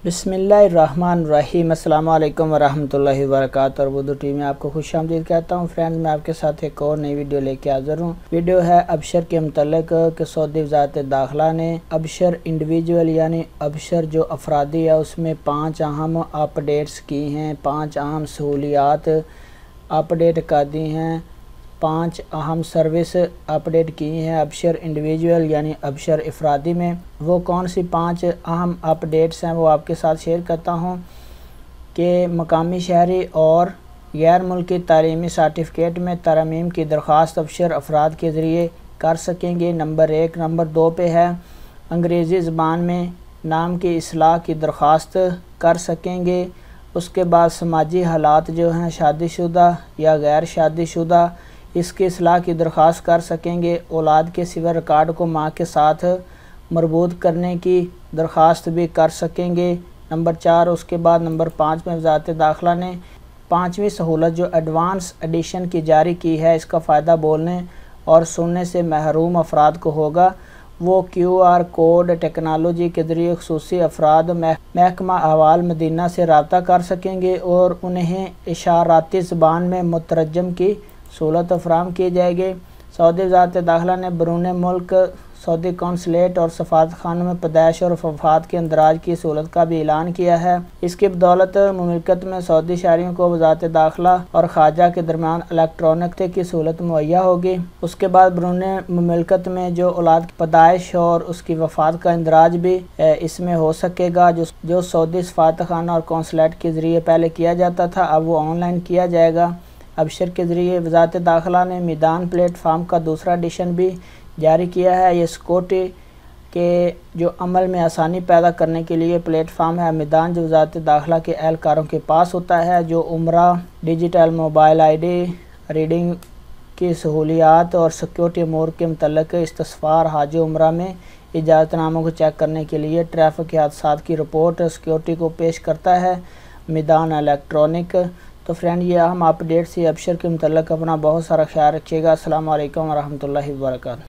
बिस्मिल्लाहिर्रहमानिर्रहीम। अस्सलाम वालेकुम वरहमतुल्लाहि वबरकातुहू। और उर्दू टीवी में आपको खुश आमदीद कहता हूँ। फ्रेंड्स, मैं आपके साथ एक और नई वीडियो लेके हाज़िर हूँ। वीडियो है अबशर के मुतल्लिक कि सऊदी वज़ारत दाखिला ने अबशर इंडिविजुअल यानी अबशर जो अफरादी है उसमें 5 अहम अपडेट्स की हैं, 5 अहम सहूलियात अपडेट कर दी हैं, 5 अहम सर्विस अपडेट की हैं अबशर इंडिविजुअल यानी अबशर इफरादी में। वो कौन सी 5 अहम अपडेट्स हैं वो आपके साथ शेयर करता हूँ कि मकामी शहरी और गैर मुल्की तालीमी सर्टिफिकेट में तरमीम की दरख्वास्त अबशर अफराद के ज़रिए कर सकेंगे। नंबर 1। नंबर 2 पे है अंग्रेज़ी ज़बान में नाम की इस्लाह की दरख्वास्त कर सकेंगे। उसके बाद समाजी हालात जो हैं शादीशुदा या गैर शादीशुदा इसकी इस्लाह की दरख्वास्त कर सकेंगे। औलाद के सिवा रिकॉर्ड को माँ के साथ मरबूत करने की दरख्वास्त भी कर सकेंगे। नंबर 4। उसके बाद नंबर 5 में वज़ारत दाखिला ने 5वीं सहूलत जो एडवांस एडिशन की जारी की है, इसका फ़ायदा बोलने और सुनने से महरूम अफराद को होगा। वो QR कोड टेक्नोलॉजी के ज़रिए खुसूसी अफराद महकमा अहवाल मदीना से रब्ता कर सकेंगे और उन्हें इशाराती ज़बान में मुतरजम की सहूलत फराहम की जाएगी। सऊदी वज़ारत दाखिला ने बैरून मुल्क सऊदी कौंसलेट और सफारतखानों में पैदाइश और वफ़ात के इंदराज की सहूलत का भी ऐलान किया है। इसकी बदौलत मुमलिकत में सऊदी शहरियों को वज़ारत दाखिला और खारजा के दरमियान इलेक्ट्रॉनिक की सहूलत मुहैया होगी। उसके बाद बैरून मुमलिकत में जो औलाद की पैदाइश और उसकी वफ़ात का इंदराज भी इसमें हो सकेगा, जो सऊदी सफारतखाना और कौंसलेट के ज़रिए पहले किया जाता था, अब वो ऑनलाइन किया जाएगा। अबशर के ज़रिए वज़ारत दाखिला ने मैदान प्लेटफार्म का दूसरा एडिशन भी जारी किया है। ये सिक्योरिटी के जो अमल में आसानी पैदा करने के लिए प्लेटफार्म है। मैदान जो वज़ारत दाखिला के एहलकारों के पास होता है, जो उम्रा, डिजिटल मोबाइल ID रीडिंग की सहूलियात और सिक्योरिटी अमूर के मुतल्लिक़ इस्तफ़सार हाजी उम्रा में इजाज़तनामों को चेक करने के लिए ट्रैफिक के हादसात की रिपोर्ट सिक्योरिटी को पेश करता है मैदान इलेक्ट्रॉनिक। तो फ्रेंड, ये अहम अपडेट से अबशर के मुतल्लिक़ अपना बहुत सारा ख्याल रखिएगा। अस्सलाम वालेकुम वरहमतुल्लाहि वबरकातुहू।